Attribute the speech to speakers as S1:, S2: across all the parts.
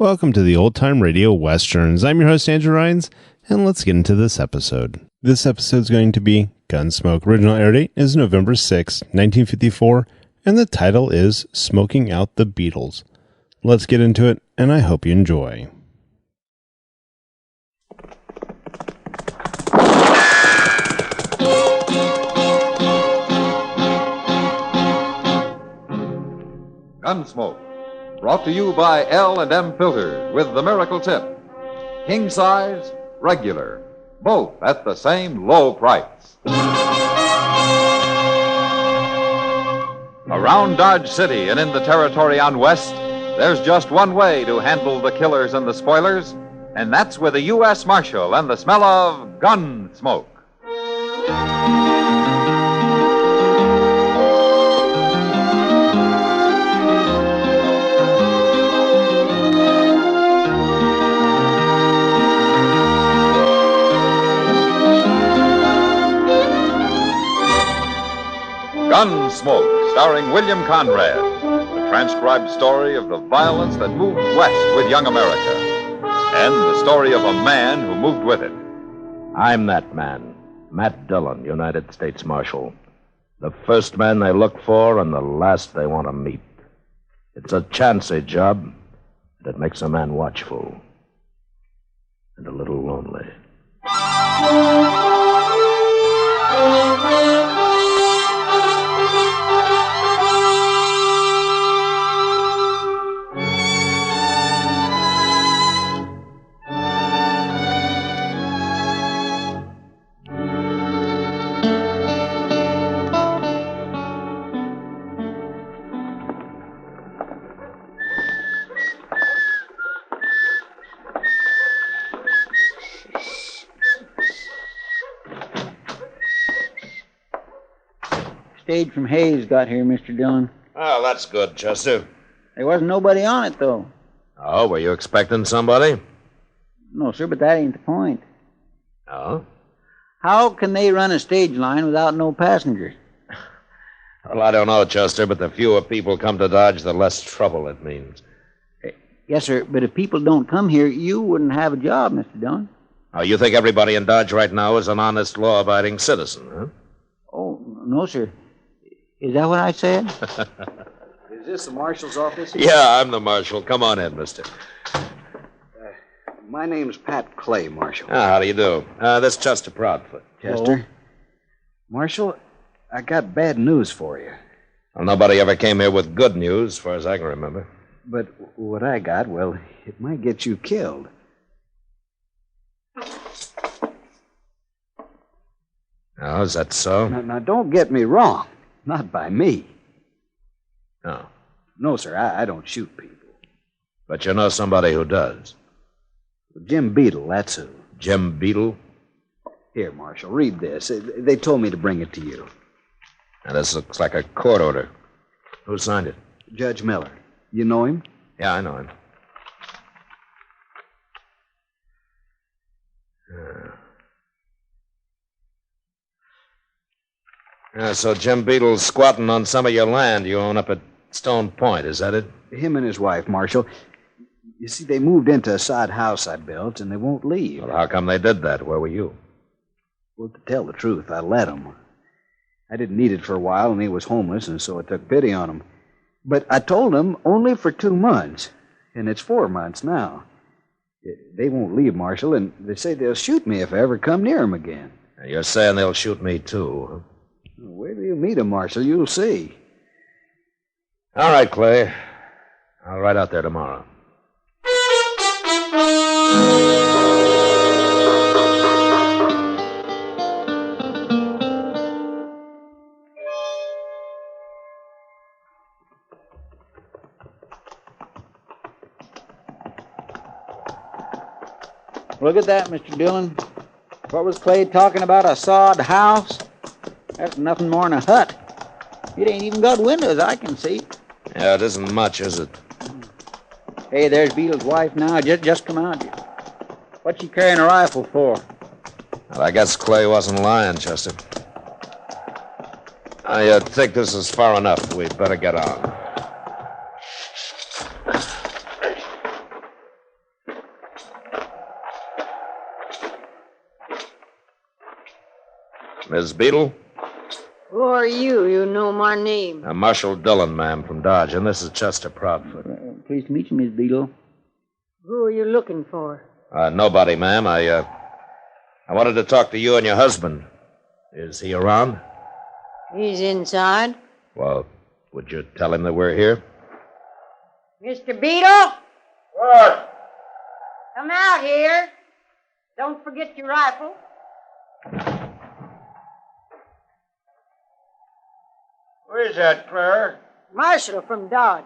S1: Welcome to the Old Time Radio Westerns. I'm your host, Andrew Rhynes, and let's get into this episode. This episode is going to be Gunsmoke. Original air date is November 6, 1954, and the title is Smoking Out the Beedles. Let's get into it, and I hope you enjoy.
S2: Gunsmoke, brought to you by L&M Filters with the miracle tip. King size, regular, both at the same low price. Around Dodge City and in the territory on West, there's just one way to handle the killers and the spoilers, and that's with a U.S. Marshal and the smell of Gunsmoke. Gunsmoke, starring William Conrad, the transcribed story of the violence that moved west with young America, and the story of a man who moved with it.
S3: I'm that man, Matt Dillon, United States Marshal. The first man they look for and the last they want to meet. It's a chancy job that makes a man watchful and a little lonely.
S4: Stage from Hayes got here, Mr. Dillon.
S3: Oh, that's good, Chester.
S4: There wasn't nobody on it, though.
S3: Oh, were you expecting somebody?
S4: No, sir, but that ain't the point.
S3: Oh?
S4: How can they run a stage line without no passengers?
S3: Well, I don't know, Chester, but the fewer people come to Dodge, the less trouble it means.
S4: Yes, sir, but if people don't come here, you wouldn't have a job, Mr. Dillon.
S3: Oh, you think everybody in Dodge right now is an honest, law-abiding citizen, huh?
S4: Oh, no, sir. Is that what I said?
S5: Is this the marshal's office?
S3: Yeah, I'm the marshal. Come on in, mister.
S5: My name's Pat Clay, Marshal.
S3: How do you do? This is Chester Proudfoot.
S5: Chester? Marshal, I got bad news for you.
S3: Well, nobody ever came here with good news, as far as I can remember.
S5: But what I got, well, it might get you killed.
S3: Oh, is that so?
S5: Now, don't get me wrong. Not by me.
S3: No.
S5: No, sir, I don't shoot people.
S3: But you know somebody who does.
S5: Jim Beedle, that's who.
S3: Jim Beedle?
S5: Here, Marshal, read this. They told me to bring it to you.
S3: Now, this looks like a court order. Who signed it?
S5: Judge Miller. You know him?
S3: Yeah, I know him. So Jim Beedle's squatting on some of your land you own up at Stone Point, is that it?
S5: Him and his wife, Marshal. You see, they moved into a sod house I built, and they won't leave.
S3: Well, how come they did that? Where were you?
S5: Well, to tell the truth, I let him. I didn't need it for a while, and he was homeless, and so I took pity on him. But I told him only for 2 months, and it's 4 months now. They won't leave, Marshal, and they say they'll shoot me if I ever come near him again.
S3: Now, you're saying they'll shoot me, too, huh?
S5: Wait till you meet him, Marshal. You'll see.
S3: All right, Clay. I'll ride out there tomorrow.
S4: Look at that, Mr. Dillon. What was Clay talking about, a sod house? That's nothing more than a hut. It ain't even got windows, I can see.
S3: Yeah, it isn't much, is it?
S4: Hey, there's Beedle's wife now. Just come out. What's she carrying a rifle for?
S3: Well, I guess Clay wasn't lying, Chester. I think this is far enough. We'd better get on. Miss Beedle?
S6: Who are you? You know my name.
S3: I'm Marshal Dillion, ma'am, from Dodge, and this is Chester Proudfoot.
S4: Pleased to meet you, Miss Beedle.
S6: Who are you looking for?
S3: Nobody, ma'am. I wanted to talk to you and your husband. Is he around?
S6: He's inside.
S3: Well, would you tell him that we're here?
S6: Mr. Beedle?
S3: What?
S6: Come out here. Don't forget your rifle.
S7: Where's that, Claire?
S6: Marshal from Dodge.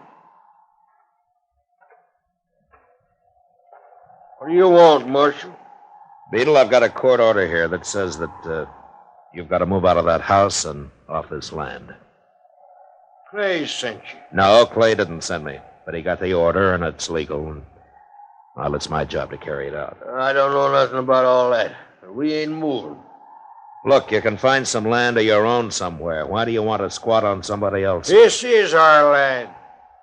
S7: What do you want, Marshal?
S3: Beedle, I've got a court order here that says that you've got to move out of that house and off this land.
S7: Clay sent you.
S3: No, Clay didn't send me, but he got the order, and it's legal. And, well, it's my job to carry it out.
S7: I don't know nothing about all that. We ain't moving.
S3: Look, you can find some land of your own somewhere. Why do you want to squat on somebody else?
S7: This is our land.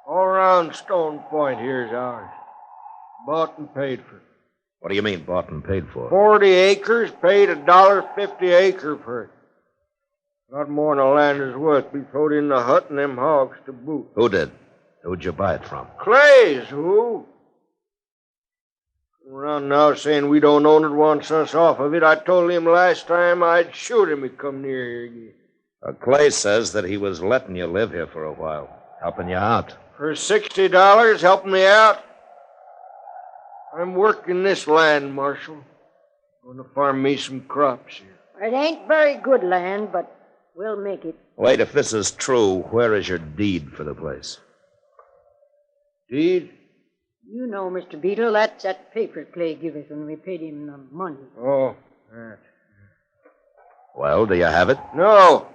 S7: All around Stone Point here's ours. Bought and paid for.
S3: What do you mean, bought and paid for?
S7: 40 acres, paid $1.50 an acre for it. Not more than the land is worth. We throwed in the hut and them hogs to boot.
S3: Who did? Who'd you buy it from?
S7: Clay's, who? Around now saying we don't own it, wants us off of it. I told him last time I'd shoot him if he come near here again.
S3: Clay says that he was letting you live here for a while, helping you out.
S7: For $60, helping me out? I'm working this land, Marshal. Going to farm me some crops here.
S6: It ain't very good land, but we'll make it.
S3: Wait, if this is true, where is your deed for the place?
S7: Deed?
S6: You know, Mr. Beedle, that's that paper Clay give us when we paid him the money.
S7: Oh, that.
S3: Well, do you have it?
S7: No.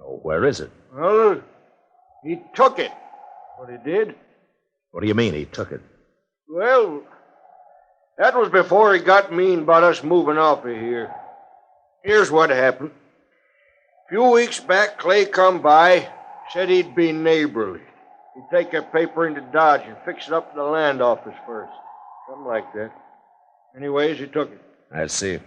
S3: Oh, where is it?
S7: Well, he took it. What he did?
S3: What do you mean he took it?
S7: Well, that was before he got mean about us moving off of here. Here's what happened. A few weeks back, Clay come by, said he'd be neighborly. He'd take that paper into Dodge and fix it up to the land office first. Something like that. Anyways, he took it.
S3: I see.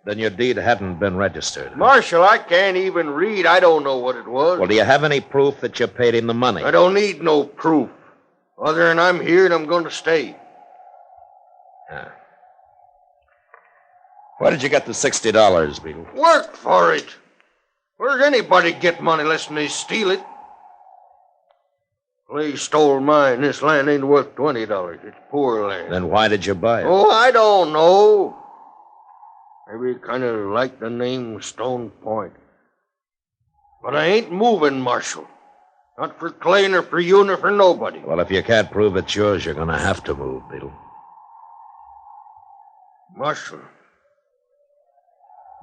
S3: Then your deed hadn't been registered.
S7: Marshal, I can't even read. I don't know what it was.
S3: Well, do you have any proof that you paid him the money?
S7: I don't need no proof. Other than I'm here and I'm going to stay.
S3: Where did you get the $60, Beedle?
S7: Work for it. Where'd anybody get money less than they steal it? Clay stole mine. This land ain't worth $20. It's poor land.
S3: Then why did you buy it?
S7: Oh, I don't know. Maybe kind of like the name Stone Point. But I ain't moving, Marshal. Not for Clay, nor for you, nor for nobody.
S3: Well, if you can't prove it's yours, you're going to have to move, Beedle.
S7: Marshal,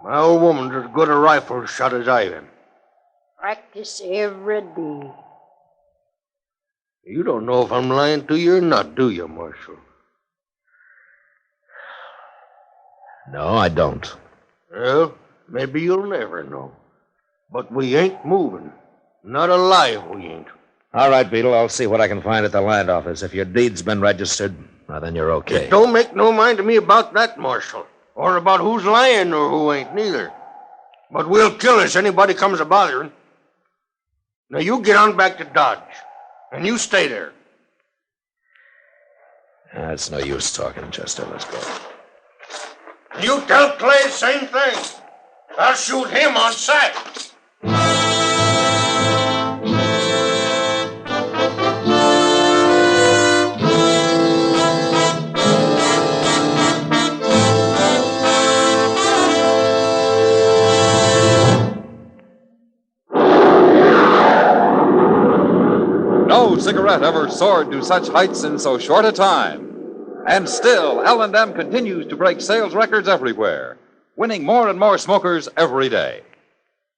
S7: my old woman's as good a rifle shot as I am.
S6: Practice every day.
S7: You don't know if I'm lying to you or not, do you, Marshal?
S3: No, I don't.
S7: Well, maybe you'll never know. But we ain't moving. Not alive, we ain't.
S3: All right, Beedle, I'll see what I can find at the land office. If your deed's been registered, well, then you're okay.
S7: It don't make no mind to me about that, Marshal. Or about who's lying or who ain't, neither. But we'll kill us anybody comes a-bothering. Now, you get on back to Dodge. And you stay there.
S3: It's no use talking, Chester. Let's go.
S7: You tell Clay the same thing. I'll shoot him on sight.
S2: No cigarette ever soared to such heights in so short a time. And still, L&M continues to break sales records everywhere, winning more and more smokers every day.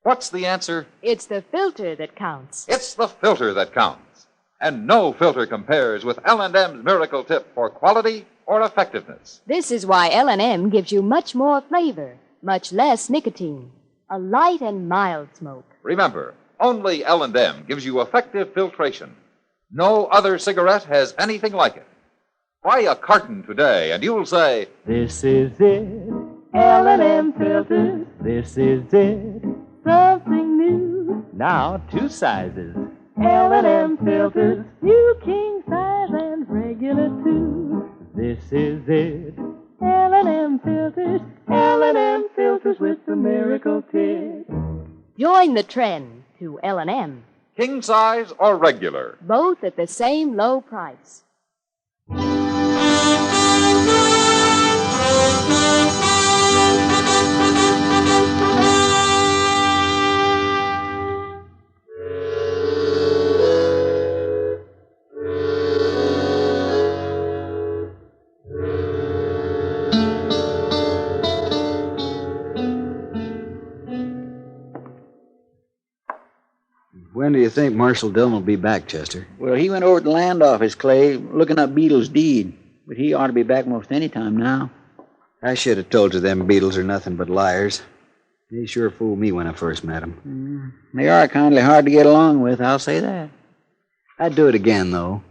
S2: What's the answer?
S8: It's the filter that counts.
S2: It's the filter that counts. And no filter compares with L&M's miracle tip for quality or effectiveness.
S8: This is why L&M gives you much more flavor, much less nicotine. A light and mild smoke.
S2: Remember, only L&M gives you effective filtration. No other cigarette has anything like it. Buy a carton today and you'll say,
S9: "This is it, L&M filters. This is it. Something new. Now 2 sizes. L&M filters. New king size and regular too. This is it. L&M filters. L&M filters with the miracle tip.
S8: Join the trend to L&M.
S2: King size or regular?
S8: Both at the same low price.
S5: When do you think Marshal Dillon will be back, Chester?
S4: Well, he went over to the land office, Clay, looking up Beedles' deed. But he ought to be back most any time now.
S5: I should have told you them Beedles are nothing but liars. They sure fooled me when I first met them.
S4: They are kindly hard to get along with, I'll say that.
S5: I'd do it again, though.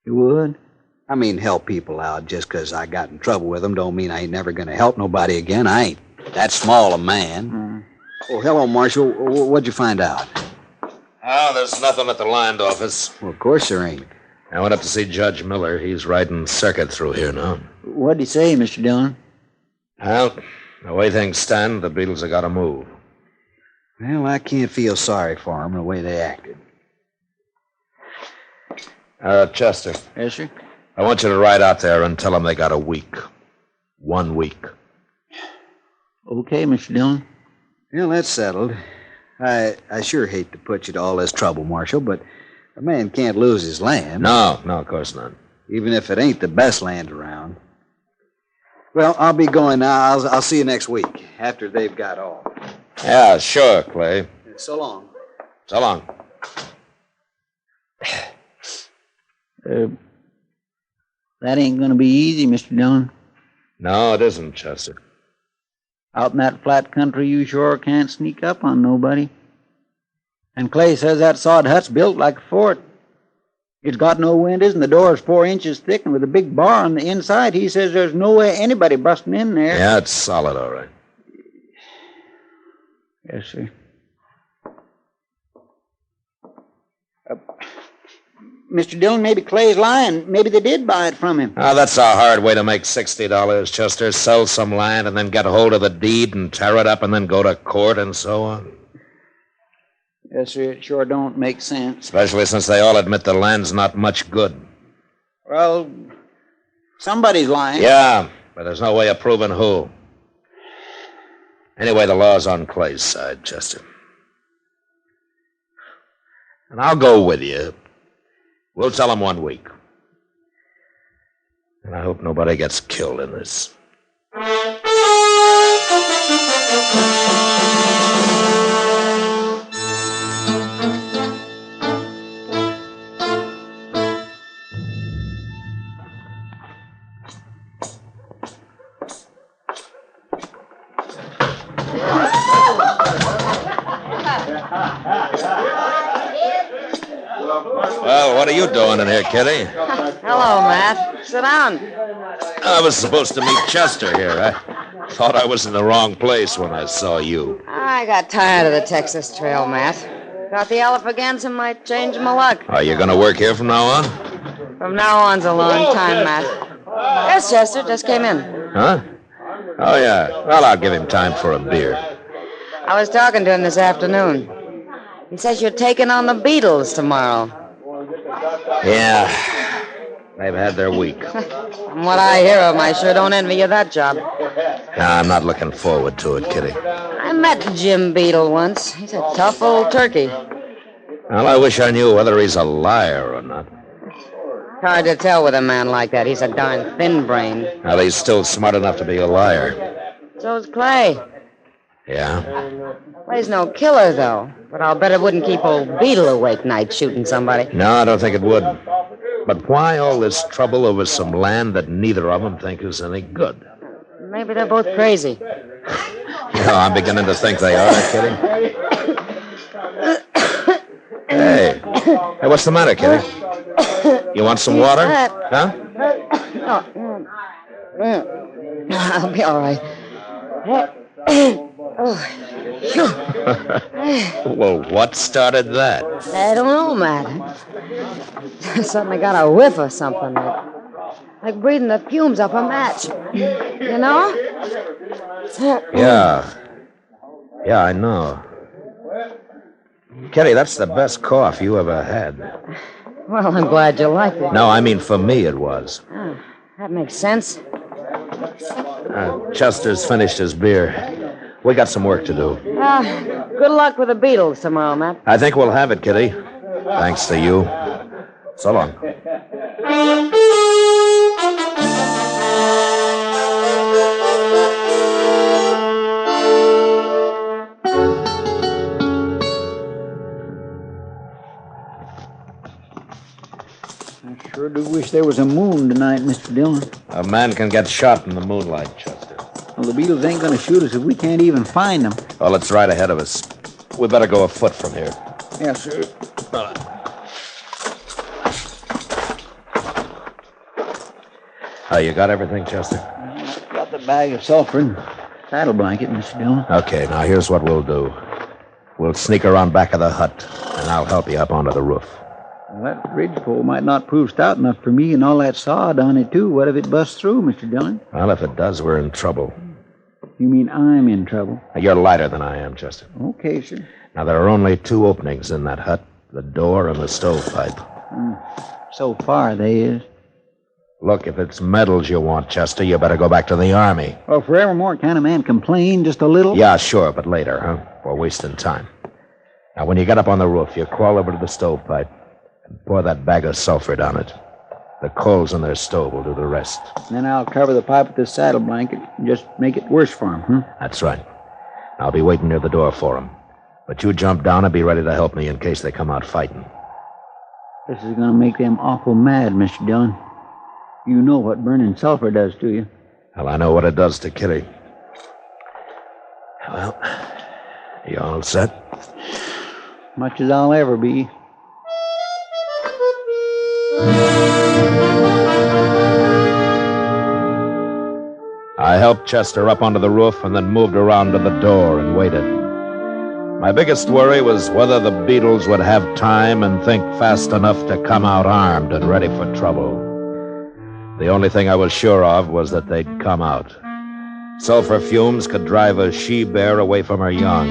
S4: You would?
S5: I mean, help people out just 'cause I got in trouble with them don't mean I ain't never going to help nobody again. I ain't that small a man. Oh, hello, Marshal. What'd you find out?
S3: Oh, there's nothing at the land office.
S5: Well, of course there ain't.
S3: I went up to see Judge Miller. He's riding circuit through here now.
S4: What'd he say, Mr. Dillon?
S3: Well, the way things stand, the Beedles have got to move.
S5: Well, I can't feel sorry for them the way they acted.
S3: Chester.
S4: Yes, sir?
S3: I want you to ride out there and tell them they got a week. 1 week.
S4: Okay, Mr. Dillon.
S5: Well, that's settled. I sure hate to put you to all this trouble, Marshal, but a man can't lose his land.
S3: No, of course not.
S5: Even if it ain't the best land around. Well, I'll be going now. I'll see you next week, after they've got off.
S3: Yeah, sure, Clay.
S5: So long.
S3: So long.
S4: That ain't gonna be easy, Mr. Dillon.
S3: No, it isn't, Chester.
S4: Out in that flat country, you sure can't sneak up on nobody. And Clay says that sod hut's built like a fort. It's got no windows, and the door's 4 inches thick, and with a big bar on the inside, he says there's no way anybody busting in there.
S3: Yeah, it's solid, all right.
S4: Yes, sir. Mr. Dillon, maybe Clay's lying. Maybe they did buy it from him.
S3: Oh, that's a hard way to make $60, Chester. Sell some land and then get a hold of the deed and tear it up and then go to court and so on.
S4: Yes, sir, it sure don't make sense.
S3: Especially since they all admit the land's not much good.
S4: Well, somebody's lying.
S3: Yeah, but there's no way of proving who. Anyway, the law's on Clay's side, Chester. And I'll go with you. We'll tell him 1 week. And I hope nobody gets killed in this. Well, what are you doing in here, Kitty?
S10: Hello, Matt. Sit down.
S3: I was supposed to meet Chester here. I thought I was in the wrong place when I saw you.
S10: I got tired of the Texas Trail, Matt. Got the elephant again, so might change my luck.
S3: Are you going to work here from now on?
S10: From now on's a long time, Matt. Yes, Chester, just came in.
S3: Huh? Oh, yeah. Well, I'll give him time for a beer.
S10: I was talking to him this afternoon. He says you're taking on the Beedles tomorrow.
S3: Yeah. They've had their week.
S10: From what I hear of them, I sure don't envy you that job.
S3: I'm not looking forward to it, Kitty.
S10: I met Jim Beedle once. He's a tough old turkey.
S3: Well, I wish I knew whether he's a liar or not.
S10: Hard to tell with a man like that. He's a darn thin-brained.
S3: Well, he's still smart enough to be a liar.
S10: So's Clay.
S3: Yeah?
S10: Clay's no killer, though. But I'll bet it wouldn't keep old Beedle awake nights shooting somebody.
S3: No, I don't think it would. But why all this trouble over some land that neither of them think is any good?
S10: Maybe they're both crazy.
S3: I'm beginning to think they are, Kitty. Hey, what's the matter, Kitty? You want some water? Huh?
S10: I'll be all right.
S3: Well, what started that?
S10: I don't know, Matt. Suddenly got a whiff or something. Like breathing the fumes off a match. You know?
S3: Yeah. Yeah, I know. Kitty, that's the best cough you ever had.
S10: Well, I'm glad you like it.
S3: No, I mean for me it was.
S10: Oh, that makes sense.
S3: Chester's finished his beer. We got some work to do.
S10: Good luck with the Beedles tomorrow, Matt.
S3: I think we'll have it, Kitty. Thanks to you. So long.
S4: I sure do wish there was a moon tonight, Mr. Dillon.
S3: A man can get shot in the moonlight, Chester.
S4: Well, the Beatles ain't going to shoot us if we can't even find them.
S3: Well, it's right ahead of us. We better go afoot from here.
S4: Yes, sir.
S3: You got everything, Chester?
S4: I've got the bag of sulfur and saddle blanket, Mr. Dillon.
S3: Okay, now here's what we'll do. We'll sneak around back of the hut, and I'll help you up onto the roof.
S4: Well, that ridgepole might not prove stout enough for me and all that sod on it, too. What if it busts through, Mr. Dillon?
S3: Well, if it does, we're in trouble.
S4: You mean I'm in trouble?
S3: You're lighter than I am, Chester.
S4: Okay, sir.
S3: Now, there are only two openings in that hut, the door and the stovepipe.
S4: So far, they is.
S3: Look, if it's medals you want, Chester, you better go back to the Army.
S4: Well, forevermore, can a man complain just a little?
S3: Yeah, sure, but later, huh? We're wasting time. Now, when you get up on the roof, you crawl over to the stovepipe and pour that bag of sulfur down it. The coals in their stove will do the rest.
S4: Then I'll cover the pipe with this saddle blanket and just make it worse for him, huh?
S3: That's right. I'll be waiting near the door for them. But you jump down and be ready to help me in case they come out fighting.
S4: This is going to make them awful mad, Mr. Dillon. You know what burning sulfur does to you.
S3: Well, I know what it does to Kitty. Well, you all set?
S4: Much as I'll ever be.
S3: I helped Chester up onto the roof and then moved around to the door and waited. My biggest worry was whether the Beedles would have time and think fast enough to come out armed and ready for trouble. The only thing I was sure of was that they'd come out. Sulfur fumes could drive a she-bear away from her young.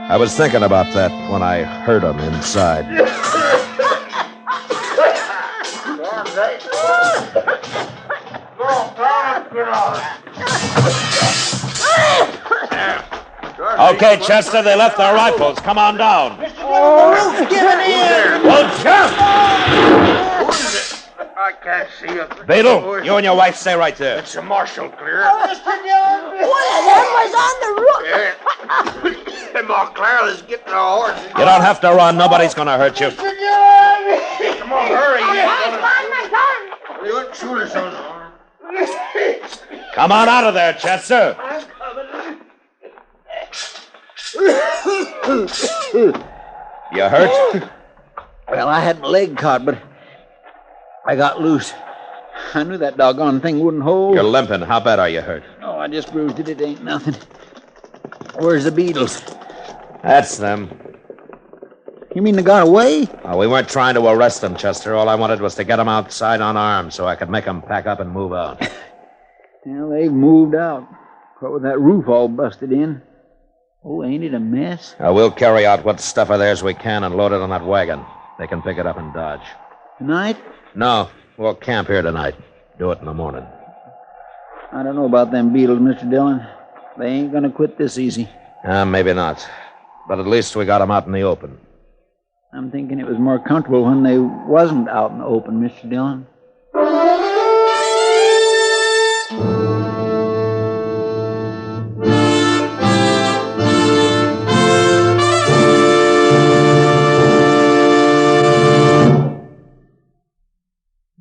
S3: I was thinking about that when I heard them inside. Okay, Chester, they left their rifles. Come on down.
S7: Oh, get it in!
S3: Oh, jump!
S7: I can't see it.
S3: Beedle, you and your wife stay right there.
S7: It's a marshal clear.
S6: Mr. Dillon, one of them was on the roof.
S7: Yeah. Montclair is getting a horse.
S3: You don't have to run. Nobody's going to hurt you.
S6: Mr. Dillon!
S7: Come on, hurry.
S6: I can't find my gun.
S7: You wouldn't shoot us on.
S3: Come on out of there, Chester.
S7: I'm coming.
S3: You hurt?
S4: Well, I had my leg caught, but I got loose. I knew that doggone thing wouldn't hold.
S3: You're limping. How bad are you hurt?
S4: Oh, I just bruised it. It ain't nothing. Where's the Beedles?
S3: That's them.
S4: You mean they got away?
S3: Oh, we weren't trying to arrest them, Chester. All I wanted was to get them outside unarmed so I could make them pack up and move out.
S4: Well, they've moved out. What with that roof all busted in. Oh, ain't it a mess?
S3: We'll carry out what stuff of theirs we can and load it on that wagon. They can pick it up and dodge.
S4: Tonight?
S3: No, we'll camp here tonight. Do it in the morning.
S4: I don't know about them Beedles, Mr. Dillon. They ain't gonna quit this easy.
S3: Maybe not. But at least we got them out in the open.
S4: I'm thinking it was more comfortable when they wasn't out in the open, Mr. Dillon.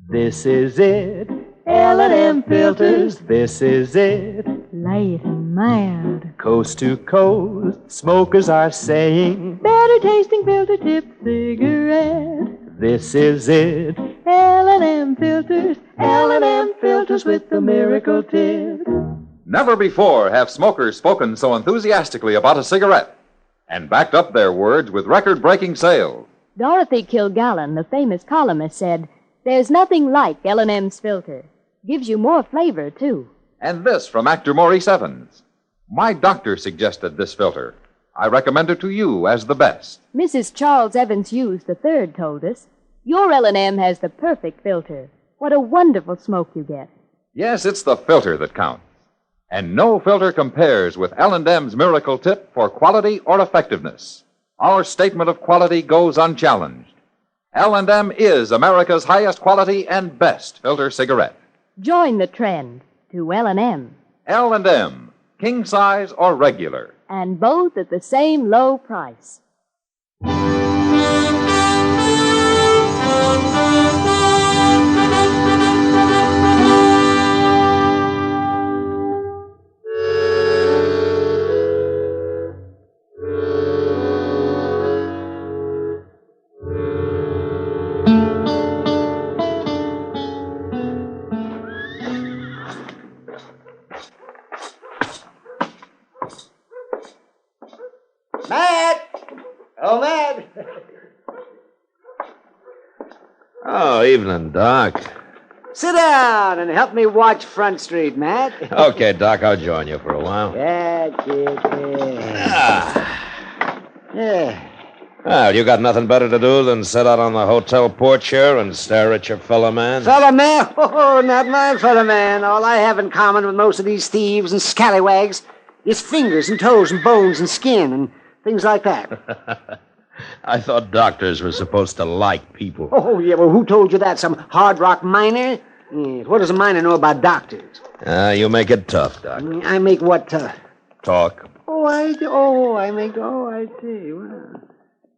S9: This is it, L&M filters, this is it.
S8: Light and mild.
S9: Coast to coast, smokers are saying,
S8: Better tasting filter tip cigarette.
S9: this is it.
S8: L&M filters, L&M filters with the miracle tip.
S2: Never before have smokers spoken so enthusiastically about a cigarette and backed up their words with record-breaking sales.
S8: Dorothy Kilgallen, the famous columnist, said, "There's nothing like L&M's filter. Gives you more flavor, too."
S2: And this from actor Maurice Evans. "My doctor suggested this filter. I recommend it to you as the best."
S8: Mrs. Charles Evans Hughes III told us, "Your L&M has the perfect filter. What a wonderful smoke you get."
S2: Yes, it's the filter that counts. And no filter compares with L&M's miracle tip for quality or effectiveness. Our statement of quality goes unchallenged. L&M is America's highest quality and best filter cigarette.
S8: Join the trend to L&M.
S2: L&M, king size or regular.
S8: And both at the same low price.
S5: Matt! Oh, Matt!
S3: Oh, evening, Doc.
S5: Sit down and help me watch Front Street, Matt.
S3: Okay, Doc, I'll join you for a while.
S5: That's it. Yeah.
S3: Well, you got nothing better to do than sit out on the hotel porch here and stare at your fellow man?
S5: Fellow man? Oh, not my fellow man. All I have in common with most of these thieves and scallywags is fingers and toes and bones and skin and things like that.
S3: I thought doctors were supposed to like people.
S5: Oh, yeah, well, who told you that? Some hard rock miner? Yes, what does a miner know about doctors?
S3: You make it tough, Doc.
S5: I make what tough?
S3: Talk.
S5: I see. Well,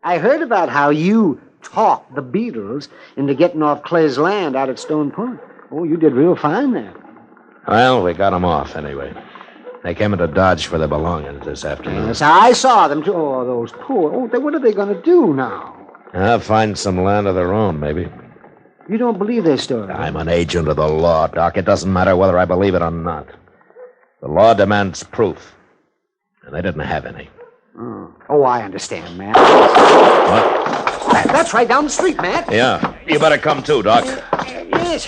S5: I heard about how you talked the Beedles into getting off Clay's land out at Stone Point. Oh, you did real fine there.
S3: Well, we got them off anyway. They came into Dodge for their belongings this afternoon.
S5: Yes, I saw them, too. Oh, those poor... Oh, what are they going to do now?
S3: Find some land of their own, maybe.
S5: You don't believe their story?
S3: I'm an agent of the law, Doc. It doesn't matter whether I believe it or not. The law demands proof, and they didn't have any.
S5: Oh, I understand, Matt.
S3: What?
S5: That's right down the street, Matt.
S3: Yeah. You better come too, Doc.
S5: Yes.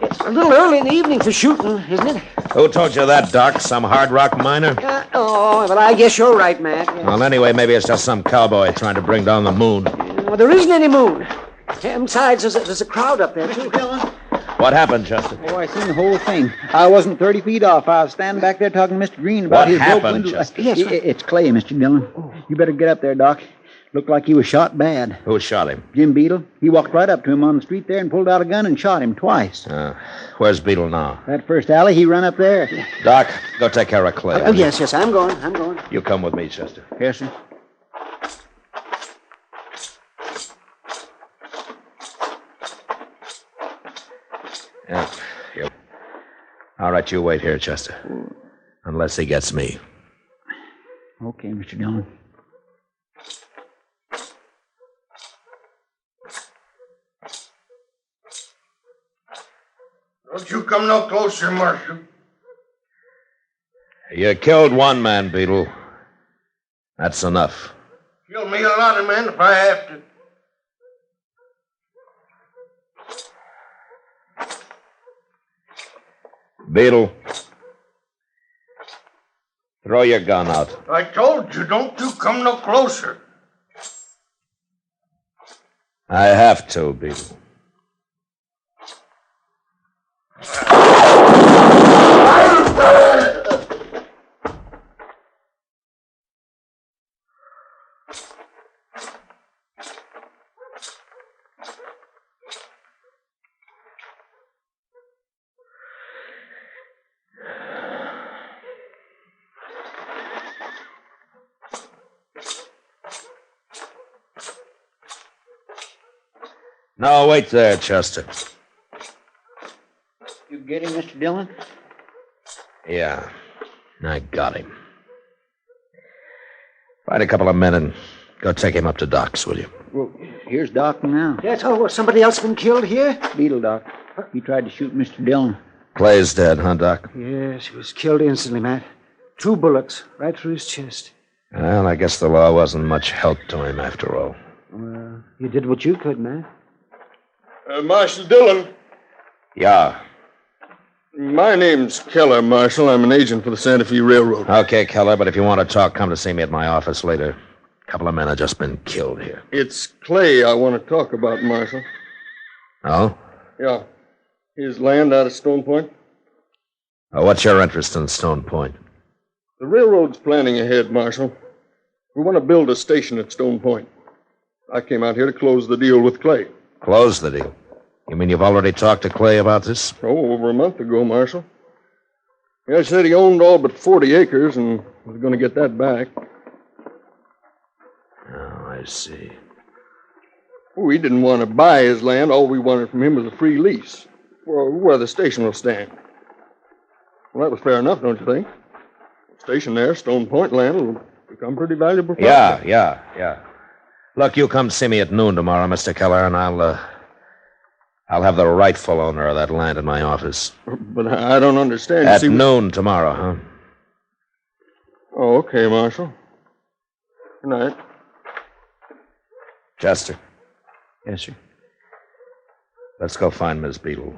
S5: It's a little early in the evening for shooting, isn't it?
S3: Who told you that, Doc? Some hard rock miner?
S5: But I guess you're right, Matt. Yes.
S3: Well, anyway, maybe it's just some cowboy trying to bring down the moon.
S5: Well, there isn't any moon. And besides, there's a crowd up there, too.
S3: What happened, Chester?
S4: Oh, I seen the whole thing. I wasn't 30 feet off. I was standing back there talking to Mr. Green about his
S3: happened,
S4: broke window.
S3: Chester?
S4: Yes, it's Clay, Mr. Dillon. You better get up there, Doc. Looked like he was shot bad.
S3: Who shot him?
S4: Jim Beedle. He walked right up to him on the street there and pulled out a gun and shot him twice.
S3: Where's Beedle now?
S4: That first alley, he run up there.
S3: Doc, go take care of Clay.
S5: Yes, I'm going.
S3: You come with me, Chester.
S4: Yes, sir.
S3: Yeah. All right, you wait here, Chester. Unless he gets me.
S4: Okay, Mr. Dillon.
S7: Don't you come no closer, Marshal.
S3: You killed one man, Beedle. That's enough.
S7: Kill me a lot of men if I have to.
S3: Beedle. Throw your gun out.
S7: I told you, don't you come no closer.
S3: I have to, Beedle. No, wait there, Chester.
S4: You get him, Mr. Dillon?
S3: Yeah, I got him. Find a couple of men and go take him up to Doc's, will you?
S4: Well, here's Doc now.
S5: Yes, somebody else been killed here?
S4: Beedle, Doc. He tried to shoot Mr. Dillon.
S3: Clay's dead, huh, Doc?
S5: Yes, he was killed instantly, Matt. 2 bullets, right through his chest.
S3: Well, I guess the law wasn't much help to him after all.
S5: Well, you did what you could, Matt.
S7: Marshal Dillon.
S3: Yeah.
S7: My name's Keller, Marshal. I'm an agent for the Santa Fe Railroad.
S3: Okay, Keller, but if you want to talk, come to see me at my office later. A couple of men have just been killed here.
S7: It's Clay I want to talk about, Marshal.
S3: Oh?
S7: Yeah. His land out of Stone Point.
S3: What's your interest in Stone Point?
S7: The railroad's planning ahead, Marshal. We want to build a station at Stone Point. I came out here to close the deal with Clay.
S3: Close the deal? You mean you've already talked to Clay about this?
S7: Oh, over a month ago, Marshal. He said he owned all but 40 acres and was going to get that back.
S3: Oh, I see.
S7: We didn't want to buy his land. All we wanted from him was a free lease for where the station will stand. Well, that was fair enough, don't you think? The station there, Stone Point land, will become pretty valuable property.
S3: Yeah. Look, you come see me at noon tomorrow, Mr. Keller, and I'll have the rightful owner of that land in my office.
S7: But I don't understand.
S3: At noon tomorrow, huh?
S7: Oh, okay, Marshal. Good night.
S3: Chester.
S5: Yes, sir.
S3: Let's go find Miss Beedle.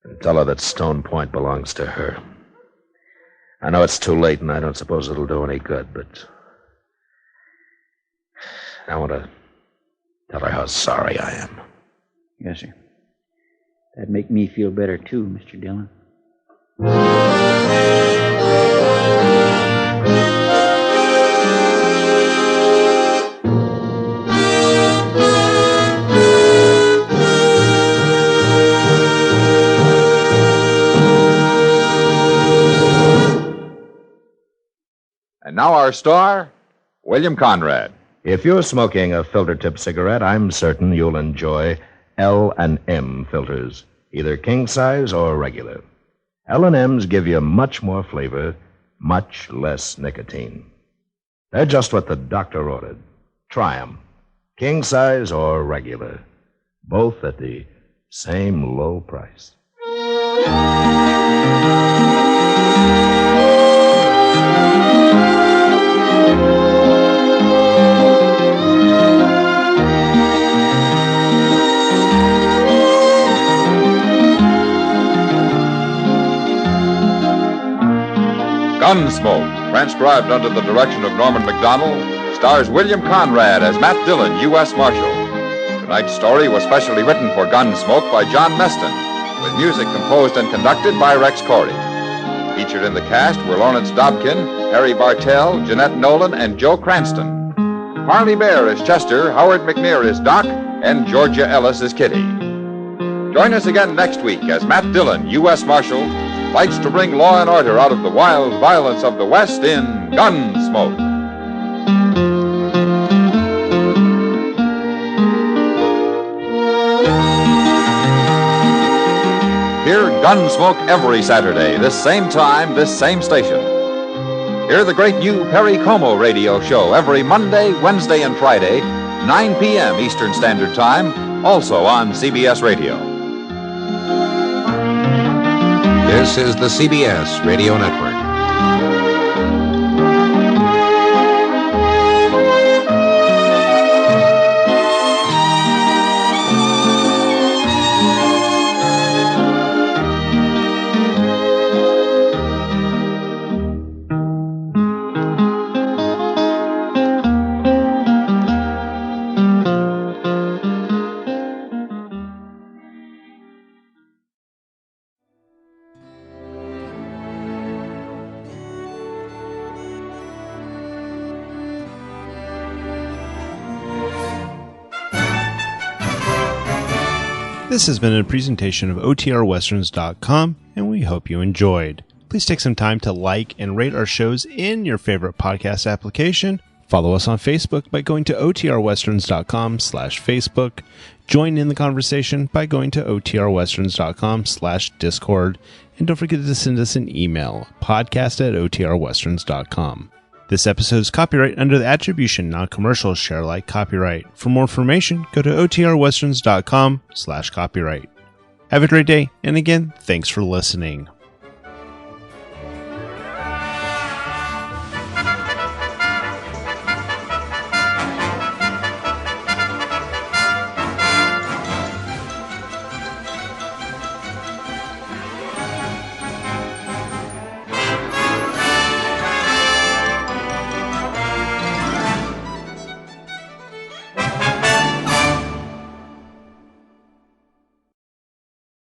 S3: And tell her that Stone Point belongs to her. I know it's too late, and I don't suppose it'll do any good, but I want to tell her how sorry I am.
S4: Yes, sir. That'd make me feel better, too, Mr. Dillon.
S2: And now our star, William Conrad.
S3: If you're smoking a filter-tip cigarette, I'm certain you'll enjoy L&M filters, either king size or regular. L&Ms give you much more flavor, much less nicotine. They're just what the doctor ordered. Try 'em, king size or regular, both at the same low price.
S2: Gunsmoke, transcribed under the direction of Norman Macdonnell, stars William Conrad as Matt Dillon, U.S. Marshal. Tonight's story was specially written for Gunsmoke by John Meston, with music composed and conducted by Rex Koury. Featured in the cast were Lawrence Dobkin, Harry Bartell, Jeanette Nolan, and Joe Cranston. Parley Baer is Chester, Howard McNear is Doc, and Georgia Ellis is Kitty. Join us again next week as Matt Dillon, U.S. Marshal, fights to bring law and order out of the wild violence of the West in Gunsmoke. Hear Gunsmoke every Saturday, this same time, this same station. Hear the great new Perry Como radio show every Monday, Wednesday, and Friday, 9 p.m. Eastern Standard Time, also on CBS Radio.
S11: This is the CBS Radio Network.
S1: This has been a presentation of OTRWesterns.com, and we hope you enjoyed. Please take some time to like and rate our shows in your favorite podcast application. Follow us on Facebook by going to OTRWesterns.com/Facebook. Join in the conversation by going to OTRWesterns.com/Discord. And don't forget to send us an email, podcast@OTRWesterns.com. This episode is copyright under the attribution, non-commercial, share-alike copyright. For more information, go to OTRWesterns.com/copyright. Have a great day, and again, thanks for listening.